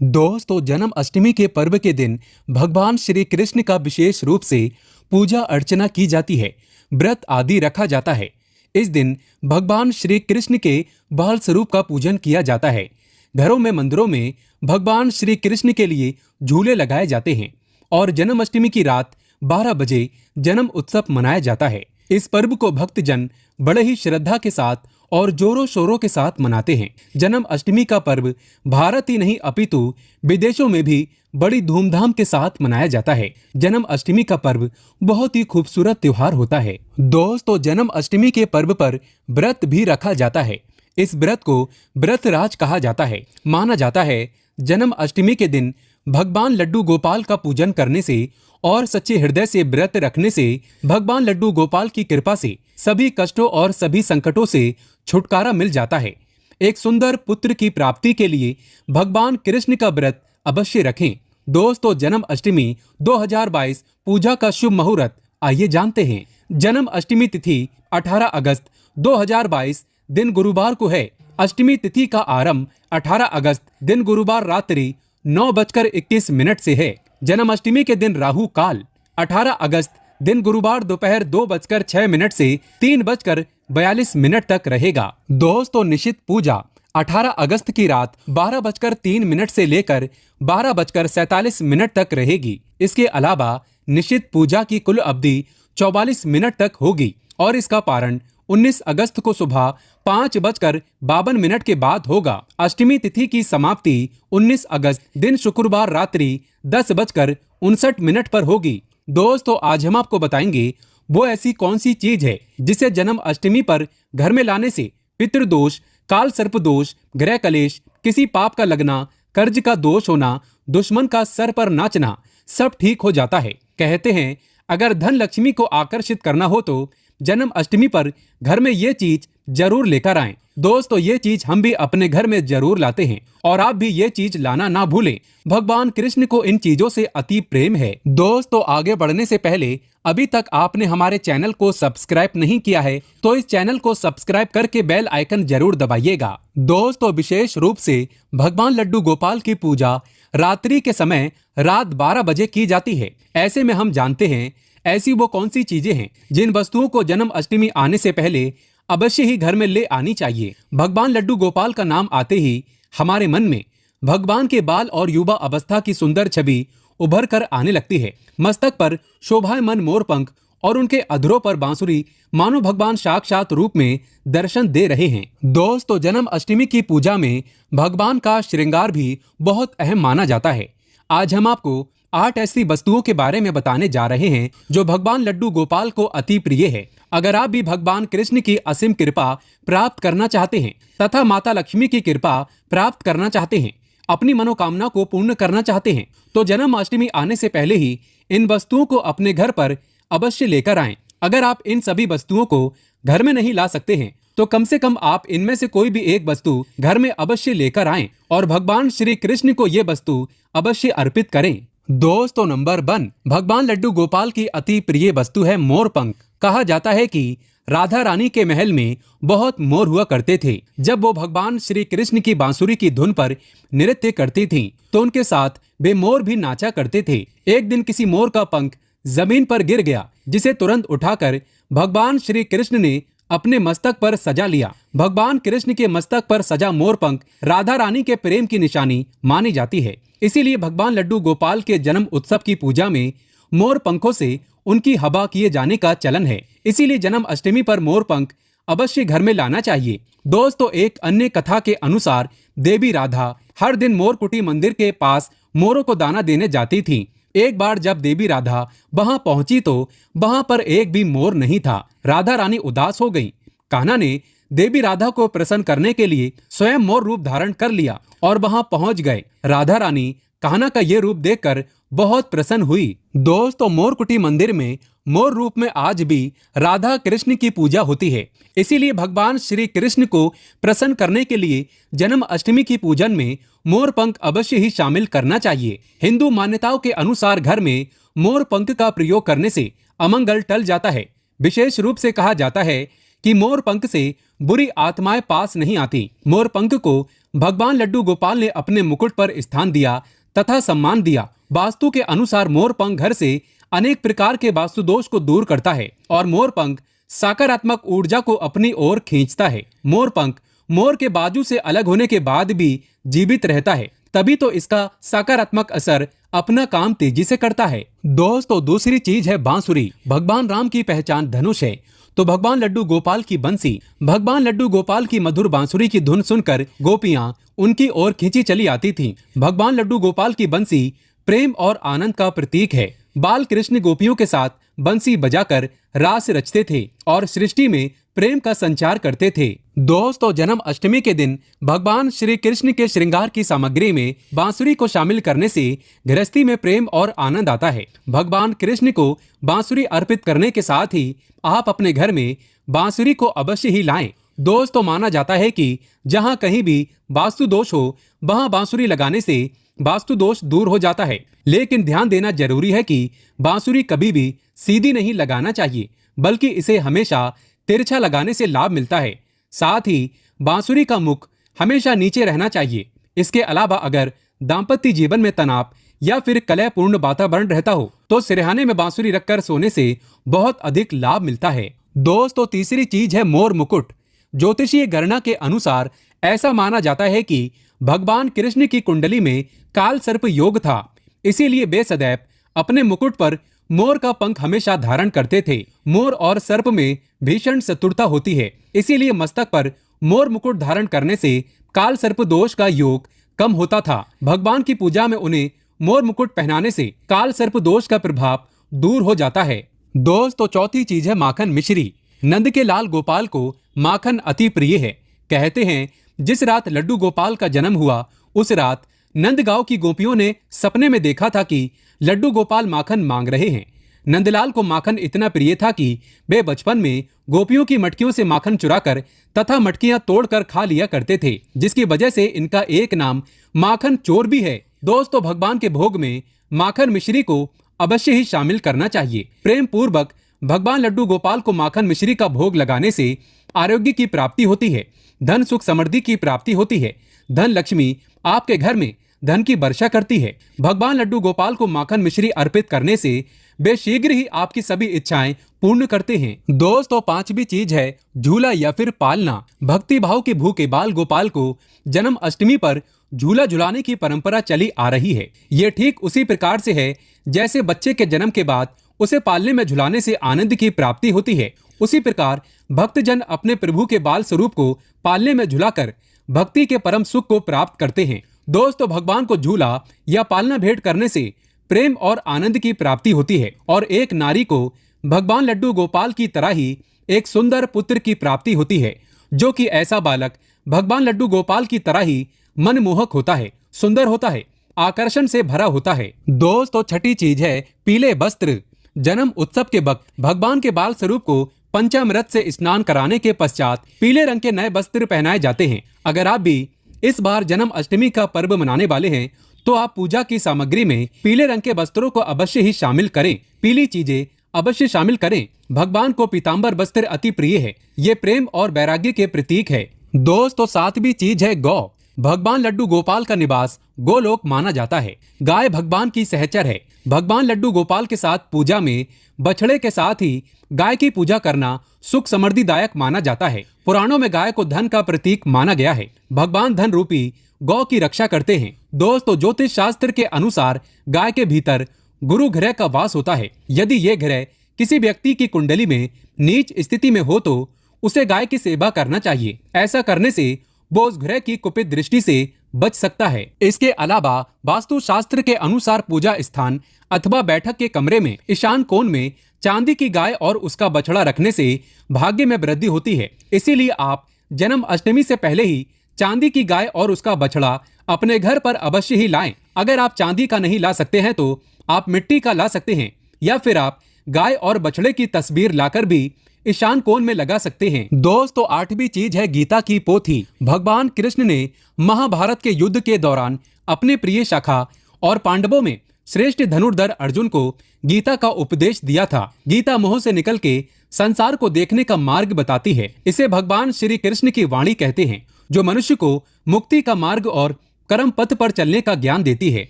दोस्तों, जन्माष्टमी के पर्व के दिन भगवान श्री कृष्ण का विशेष रूप से पूजा अर्चना की जाती है। व्रत आदि रखा जाता है। इस दिन भगवान श्री कृष्ण के बाल स्वरूप का पूजन किया जाता है। घरों में, मंदिरों में भगवान श्री कृष्ण के लिए झूले लगाए जाते हैं और जन्माष्टमी की रात 12 बजे जन्म उत्सव मनाया जाता है। इस पर्व को भक्तजन बड़े ही श्रद्धा के साथ और जोरों शोरों के साथ मनाते हैं। जन्माष्टमी का पर्व भारत ही नहीं अपितु विदेशों में भी बड़ी धूमधाम के साथ मनाया जाता है। जन्माष्टमी का पर्व बहुत ही खूबसूरत त्योहार होता है। दोस्तों, जन्माष्टमी के पर्व पर व्रत भी रखा जाता है। इस व्रत को व्रतराज कहा जाता है। माना जाता है जन्माष्टमी के दिन भगवान लड्डू गोपाल का पूजन करने से और सच्चे हृदय से व्रत रखने से भगवान लड्डू गोपाल की कृपा से सभी कष्टों और सभी संकटों से छुटकारा मिल जाता है। एक सुंदर पुत्र की प्राप्ति के लिए भगवान कृष्ण का व्रत अवश्य रखें। दोस्तों, जन्माष्टमी 2022 पूजा का शुभ मुहूर्त आइए जानते हैं। जन्माष्टमी तिथि 18 अगस्त 2022 दिन गुरुवार को है। अष्टमी तिथि का आरंभ 18 अगस्त दिन गुरुवार रात्रि 9:21 से है। जन्माष्टमी के दिन राहु काल 18 अगस्त दिन गुरुवार दोपहर 2:06 से 3:42 तक रहेगा। दोस्तों, निशित पूजा 18 अगस्त की रात 12:03 से लेकर 12:47 तक रहेगी। इसके अलावा निशित पूजा की कुल अवधि 44 मिनट तक होगी और इसका पारण 19 अगस्त को सुबह 5:52 के बाद होगा। अष्टमी तिथि की समाप्ति 19 अगस्त दिन शुक्रवार रात्रि 10:59 पर होगी। दोस्तों, आज हम आपको बताएंगे वो ऐसी कौन सी चीज है जिसे जन्माष्टमी पर घर में लाने से पितृदोष, काल सर्प दोष, ग्रह कलेश, किसी पाप का लगना, कर्ज का दोष होना, दुश्मन का सर पर नाचना सब ठीक हो जाता है। कहते हैं अगर धन लक्ष्मी को आकर्षित करना हो तो जन्माष्टमी पर घर में ये चीज जरूर लेकर आएं। दोस्तों, ये चीज हम भी अपने घर में जरूर लाते हैं और आप भी ये चीज लाना ना भूलें। भगवान कृष्ण को इन चीजों से अति प्रेम है। दोस्तों, आगे बढ़ने से पहले अभी तक आपने हमारे चैनल को सब्सक्राइब नहीं किया है तो इस चैनल को सब्सक्राइब करके बेल आइकन जरूर दबाइएगा। दोस्तों, विशेष रूप से भगवान लड्डू गोपाल की पूजा रात्रि के समय रात 12 बजे की जाती है। ऐसे में हम जानते हैं ऐसी वो कौन सी चीजें हैं जिन वस्तुओं को जन्माष्टमी आने से पहले अवश्य ही घर में ले आनी चाहिए। भगवान लड्डू गोपाल का नाम आते ही हमारे मन में भगवान के बाल और युवा अवस्था की सुंदर छवि उभर कर आने लगती है। मस्तक पर शोभायमान मोर पंख और उनके अधरों पर बांसुरी मानो भगवान साक्षात रूप में दर्शन दे रहे हैं। दोस्तों, जन्माष्टमी की पूजा में भगवान का श्रृंगार भी बहुत अहम माना जाता है। आज हम आपको 8 ऐसी वस्तुओं के बारे में बताने जा रहे हैं जो भगवान लड्डू गोपाल को अति प्रिय है। अगर आप भी भगवान कृष्ण की असीम कृपा प्राप्त करना चाहते हैं तथा माता लक्ष्मी की कृपा प्राप्त करना चाहते हैं, अपनी मनोकामना को पूर्ण करना चाहते हैं तो जन्माष्टमी आने से पहले ही इन वस्तुओं को अपने घर पर अवश्य लेकर आएं। अगर आप इन सभी वस्तुओं को घर में नहीं ला सकते हैं तो कम से कम आप इनमें से कोई भी एक वस्तु घर में अवश्य लेकर आएं और भगवान श्री कृष्ण को ये वस्तु अवश्य अर्पित करें। दोस्तों, नंबर 1 भगवान लड्डू गोपाल की अति प्रिय वस्तु है मोर पंख। कहा जाता है कि राधा रानी के महल में बहुत मोर हुआ करते थे। जब वो भगवान श्री कृष्ण की बांसुरी की धुन पर नृत्य करती थीं, तो उनके साथ वे मोर भी नाचा करते थे। एक दिन किसी मोर का पंख जमीन पर गिर गया, जिसे तुरंत उठाकर भगवान श्री कृष्ण ने अपने मस्तक पर सजा लिया। भगवान कृष्ण के मस्तक पर सजा मोर पंख राधा रानी के प्रेम की निशानी मानी जाती है। इसीलिए भगवान लड्डू गोपाल के जन्म उत्सव की पूजा में मोर पंखों से उनकी हवा किए जाने का चलन है। इसीलिए जन्माष्टमी पर मोर पंख अवश्य घर में लाना चाहिए। दोस्तों, एक अन्य कथा के अनुसार देवी राधा हर दिन मोर कुटी मंदिर के पास मोरों को दाना देने जाती थीं। एक बार जब देवी राधा वहां पहुंची तो वहां पर एक भी मोर नहीं था। राधा रानी उदास हो गई। कान्हा ने देवी राधा को प्रसन्न करने के लिए स्वयं मोर रूप धारण कर लिया और वहां पहुंच गए। राधा रानी कान्हा का ये रूप देखकर बहुत प्रसन्न हुई। दोस्तों, मोर कुटी मंदिर में मोर रूप में आज भी राधा कृष्ण की पूजा होती है। इसीलिए भगवान श्री कृष्ण को प्रसन्न करने के लिए जन्माष्टमी की पूजन में मोर पंख अवश्य ही शामिल करना चाहिए। हिंदू मान्यताओं के अनुसार घर में मोर पंख का प्रयोग करने से अमंगल टल जाता है। विशेष रूप से कहा जाता है कि मोर पंख से बुरी आत्माएं पास नहीं आती। मोर पंख को भगवान लड्डू गोपाल ने अपने मुकुट पर स्थान दिया तथा सम्मान दिया। वास्तु के अनुसार मोर पंख घर से अनेक प्रकार के वास्तु दोष को दूर करता है और मोर पंख सकारात्मक ऊर्जा को अपनी ओर खींचता है। मोर पंख मोर के बाजू से अलग होने के बाद भी जीवित रहता है, तभी तो इसका सकारात्मक असर अपना काम तेजी से करता है। दोस्तों, दूसरी चीज है बांसुरी। भगवान राम की पहचान धनुष है, तो भगवान लड्डू गोपाल की बंसी। भगवान लड्डू गोपाल की मधुर बांसुरी की धुन सुनकर गोपियां उनकी ओर खींची चली आती थीं। भगवान लड्डू गोपाल की बंसी प्रेम और आनंद का प्रतीक है। बाल कृष्ण गोपियों के साथ बंसी बजाकर रास रचते थे और सृष्टि में प्रेम का संचार करते थे। दोस्तों, जन्म अष्टमी के दिन भगवान श्री कृष्ण के श्रृंगार की सामग्री में बांसुरी को शामिल करने से गृहस्थी में प्रेम और आनंद आता है। भगवान कृष्ण को बांसुरी अर्पित करने के साथ ही आप अपने घर में बांसुरी को अवश्य ही लाएं। दोस्तों, माना जाता है कि जहां कहीं भी वास्तु दोष हो वहां बांसुरी लगाने से वास्तु दोष दूर हो जाता है। लेकिन ध्यान देना जरूरी है कि बांसुरी कभी भी सीधी नहीं लगाना चाहिए, बल्कि इसे हमेशा तिरछा लगाने से लाभ मिलता है। साथ ही बांसुरी का मुख हमेशा नीचे रहना चाहिए। इसके अलावा अगर दाम्पत्य जीवन में तनाव या फिर कलहपूर्ण वातावरण रहता हो तो सिरहाने में बांसुरी रखकर सोने से बहुत अधिक लाभ मिलता है। दोस्तों, तीसरी चीज है मोर मुकुट। ज्योतिषीय गणना के अनुसार ऐसा माना जाता है कि भगवान कृष्ण की कुंडली में काल सर्प योग था, इसीलिए वे सदैव अपने मुकुट पर मोर का पंख हमेशा धारण करते थे। मोर और सर्प में भीषण शत्रुता होती है, इसीलिए मस्तक पर मोर मुकुट धारण करने से काल सर्प दोष का योग कम होता था। भगवान की पूजा में उन्हें मोर मुकुट पहनाने से काल सर्प दोष का प्रभाव दूर हो जाता है। दोस्तों, चौथी चीज है माखन मिश्री। नंद के लाल गोपाल को माखन अति प्रिय है। कहते हैं जिस रात लड्डू गोपाल का जन्म हुआ उस रात नंदगांव की गोपियों ने सपने में देखा था कि लड्डू गोपाल माखन मांग रहे हैं। नंदलाल को माखन इतना प्रिय था कि वे बचपन में गोपियों की मटकियों से माखन चुराकर तथा मटकियां तोड़कर खा लिया करते थे, जिसकी वजह से इनका एक नाम माखन चोर भी है। दोस्तों, भगवान के भोग में माखन मिश्री को अवश्य ही शामिल करना चाहिए। प्रेम पूर्वक भगवान लड्डू गोपाल को माखन मिश्री का भोग लगाने से आरोग्य की प्राप्ति होती है, धन सुख समृद्धि की प्राप्ति होती है, धन लक्ष्मी आपके घर में धन की वर्षा करती है। भगवान लड्डू गोपाल को माखन मिश्री अर्पित करने से वे शीघ्र ही आपकी सभी इच्छाएं पूर्ण करते हैं। दोस्तों, पांचवी चीज है झूला या फिर पालना। भक्ति भाव के भूखे बाल गोपाल को जन्म अष्टमी पर झूला झुलाने की परंपरा चली आ रही है। ये ठीक उसी प्रकार से है जैसे बच्चे के जन्म के बाद उसे पालने में झुलाने से आनंद की प्राप्ति होती है, उसी प्रकार भक्तजन अपने प्रभु के बाल स्वरूप को पालने में झुलाकर भक्ति के परम सुख को प्राप्त करते हैं। दोस्तों, भगवान को झूला या पालना भेंट करने से प्रेम और आनंद की प्राप्ति होती है और एक नारी को भगवान लड्डू गोपाल की तरह ही एक सुंदर पुत्र की प्राप्ति होती है, जो कि ऐसा बालक भगवान लड्डू गोपाल की तरह ही मनमोहक होता है, सुंदर होता है, आकर्षण से भरा होता है। दोस्तों, छठी चीज है पीले वस्त्र। जन्म उत्सव के वक्त भगवान के बाल स्वरूप को पंचामृत से स्नान कराने के पश्चात पीले रंग के नए वस्त्र पहनाए जाते हैं। अगर आप भी इस बार जन्म अष्टमी का पर्व मनाने वाले हैं तो आप पूजा की सामग्री में पीले रंग के वस्त्रों को अवश्य ही शामिल करें। पीली चीजें अवश्य शामिल करें। भगवान को पीताम्बर वस्त्र अति प्रिय है, ये प्रेम और वैराग्य के प्रतीक है। दोस्तों, सातवीं चीज है गौ। भगवान लड्डू गोपाल का निवास गोलोक माना जाता है। गाय भगवान की सहचर है। भगवान लड्डू गोपाल के साथ पूजा में बछड़े के साथ ही गाय की पूजा करना सुख समृद्धिदायक माना जाता है। पुराणों में गाय को धन का प्रतीक माना गया है। भगवान धन रूपी गौ की रक्षा करते हैं। दोस्तों, ज्योतिष शास्त्र के अनुसार गाय के भीतर गुरु ग्रह का वास होता है। यदि ये ग्रह किसी व्यक्ति की कुंडली में नीच स्थिति में हो तो उसे गाय की सेवा करना चाहिए। ऐसा करने से वो उस ग्रह की कुपित दृष्टि से बच सकता है। इसके अलावा वास्तु शास्त्र के अनुसार पूजा स्थान अथवा बैठक के कमरे में ईशान कोण में चांदी की गाय और उसका बछड़ा रखने से भाग्य में वृद्धि होती है। इसीलिए आप जन्म अष्टमी से पहले ही चांदी की गाय और उसका बछड़ा अपने घर पर अवश्य ही लाएं। अगर आप चांदी का नहीं ला सकते हैं तो आप मिट्टी का ला सकते हैं, या फिर आप गाय और बछड़े की तस्वीर लाकर भी ईशान कोण में लगा सकते हैं। दोस्तों, आठवीं चीज है गीता की पोथी। भगवान कृष्ण ने महाभारत के युद्ध के दौरान अपने प्रिय सखा और पांडवों में श्रेष्ठ धनुर्धर अर्जुन को गीता का उपदेश दिया था। गीता मोह से निकल के संसार को देखने का मार्ग बताती है। इसे भगवान श्री कृष्ण की वाणी कहते हैं, जो मनुष्य को मुक्ति का मार्ग और कर्म पथ पर चलने का ज्ञान देती है।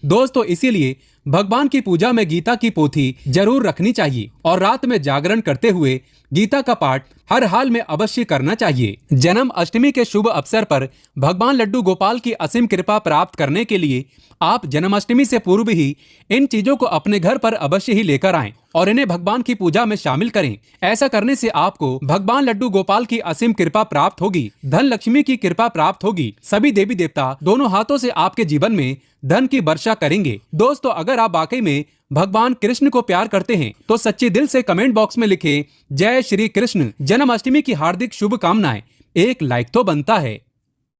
दोस्तों, इसीलिए भगवान की पूजा में गीता की पोथी जरूर रखनी चाहिए और रात में जागरण करते हुए गीता का पाठ हर हाल में अवश्य करना चाहिए। जन्म अष्टमी के शुभ अवसर पर भगवान लड्डू गोपाल की असीम कृपा प्राप्त करने के लिए आप जन्माष्टमी से पूर्व ही इन चीजों को अपने घर पर अवश्य ही लेकर आएं और इन्हें भगवान की पूजा में शामिल करें। ऐसा करने से आपको भगवान लड्डू गोपाल की असीम कृपा प्राप्त होगी, धन लक्ष्मी की कृपा प्राप्त होगी। सभी देवी देवता दोनों हाथों से आपके जीवन में धन की वर्षा करेंगे। दोस्तों, अगर आप वाकई में भगवान कृष्ण को प्यार करते हैं तो सच्चे दिल से कमेंट बॉक्स में लिखें जय श्री कृष्ण। जन्माष्टमी की हार्दिक शुभकामनाएं। एक लाइक तो बनता है।